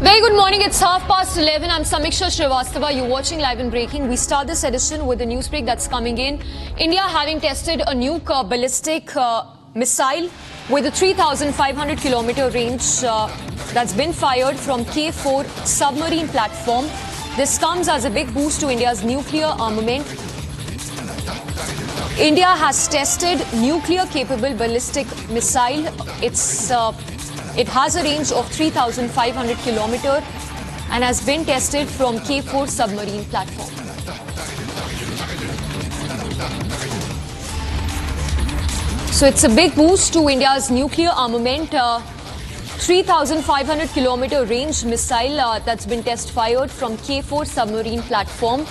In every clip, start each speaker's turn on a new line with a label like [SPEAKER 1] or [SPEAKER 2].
[SPEAKER 1] Very good morning. It's 11:30. I'm Samiksha Srivastava. You're watching Live and Breaking. We start this edition with the news break that's coming in. India having tested a new ballistic missile with a 3,500 kilometer range that's been fired from K4 submarine platform. This comes as a big boost to India's nuclear armament. India has tested nuclear-capable ballistic missile. It has a range of 3,500 kilometers and has been tested from K4 submarine platform. So it's a big boost to India's nuclear armament. 3,500 kilometer range missile that's been test fired from K4 submarine platform.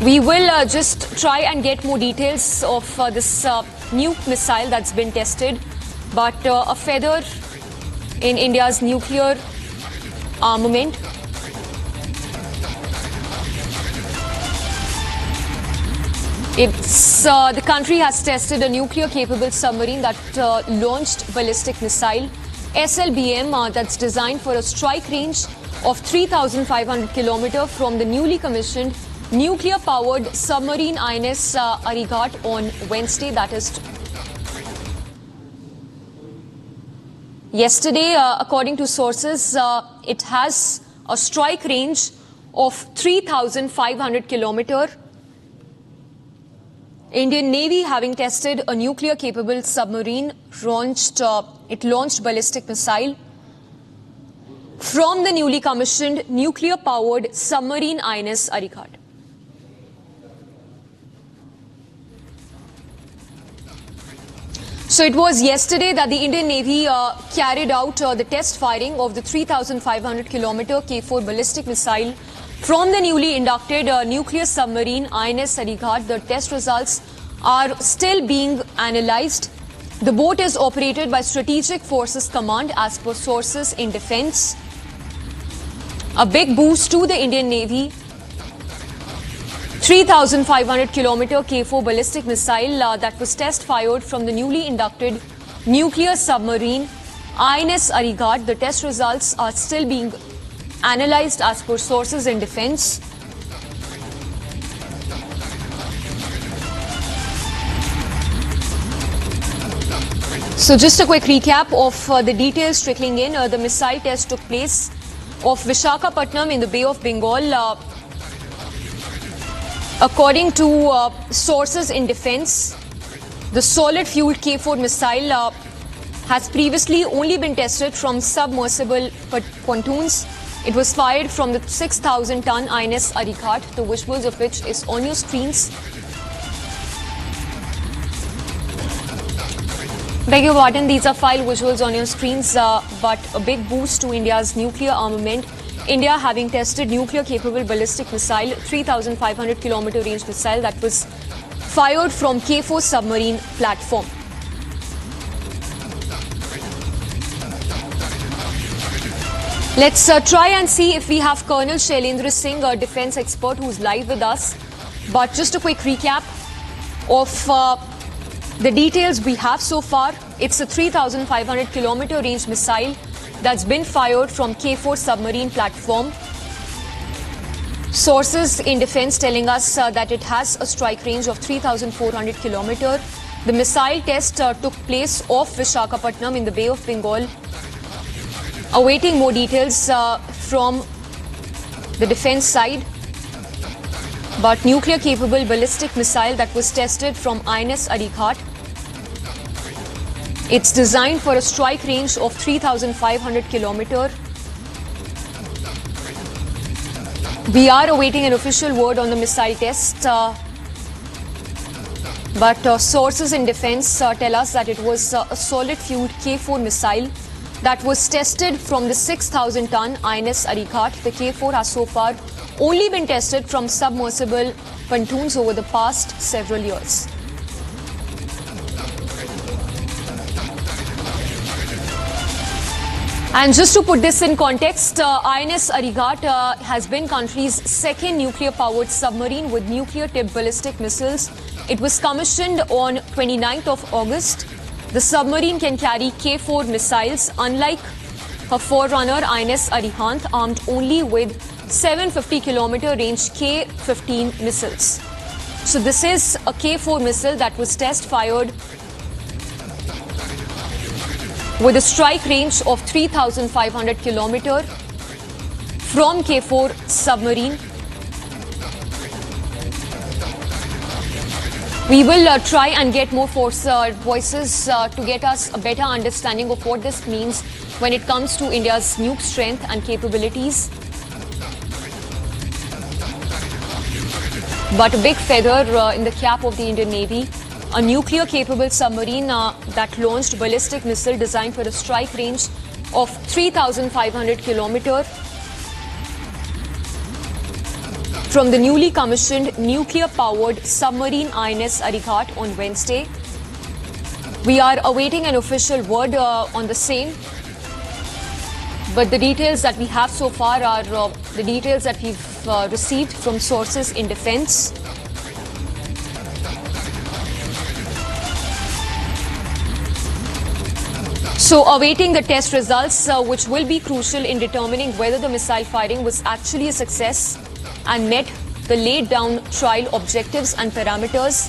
[SPEAKER 1] We will just try and get more details of this new missile that's been tested, but a feather in India's nuclear armament. The country has tested a nuclear-capable submarine that launched ballistic missile, SLBM, that's designed for a strike range of 3,500 kilometers from the newly commissioned nuclear-powered submarine INS Arighat on Wednesday, that is yesterday. According to sources, it has a strike range of 3,500 kilometers. Indian Navy, having tested a nuclear-capable submarine, launched ballistic missile from the newly commissioned nuclear-powered submarine INS Arighat. So it was yesterday that the Indian Navy carried out the test firing of the 3,500 kilometer K4 ballistic missile from the newly inducted nuclear submarine INS Arighat. The test results are still being analyzed. The boat is operated by Strategic Forces Command as per sources in defense. A big boost to the Indian Navy. 3,500 kilometer K4 ballistic missile that was test fired from the newly inducted nuclear submarine INS Arighat. The test results are still being analyzed as per sources in defense. So just a quick recap of the details trickling in. The missile test took place off Visakhapatnam in the Bay of Bengal. According to sources in defense, the solid-fueled K4 missile has previously only been tested from submersible pontoons. It was fired from the 6,000-ton INS Arighat, the visuals of which is on your screens. Beg your pardon, these are file visuals on your screens, but a big boost to India's nuclear armament. India having tested nuclear-capable ballistic missile, 3,500 kilometer range missile that was fired from K4 submarine platform. Let's try and see if we have Colonel Shailendra Singh, a defense expert who's live with us. But just a quick recap of the details we have so far. It's a 3,500 kilometer range missile that's been fired from K4 submarine platform. Sources in defense telling us that it has a strike range of 3,400 kilometers. The missile test took place off Visakhapatnam in the Bay of Bengal. Awaiting more details from the defense side. But nuclear-capable ballistic missile that was tested from INS Arighat. It's designed for a strike range of 3,500 kilometers. We are awaiting an official word on the missile test. But sources in defense tell us that it was a solid-fueled K4 missile that was tested from the 6,000-ton INS Arighat. The K4 has so far only been tested from submersible pontoons over the past several years. And just to put this in context, INS Arighat has been country's second nuclear-powered submarine with nuclear-tipped ballistic missiles. It was commissioned on 29th of August The submarine can carry K-4 missiles, unlike her forerunner INS Arihant, armed only with 750-kilometer range K-15 missiles. So this is a K-4 missile that was test-fired with a strike range of 3,500 kilometer from K-4 submarine. We will try and get more voices to get us a better understanding of what this means when it comes to India's nuke strength and capabilities. But a big feather in the cap of the Indian Navy, a nuclear-capable submarine that launched ballistic missile designed for a strike range of 3,500 kilometer from the newly commissioned nuclear-powered submarine INS Arighat on Wednesday. We are awaiting an official word on the same, but the details that we have so far are the details that we've received from sources in defense. So awaiting the test results, which will be crucial in determining whether the missile firing was actually a success and met the laid down trial objectives and parameters.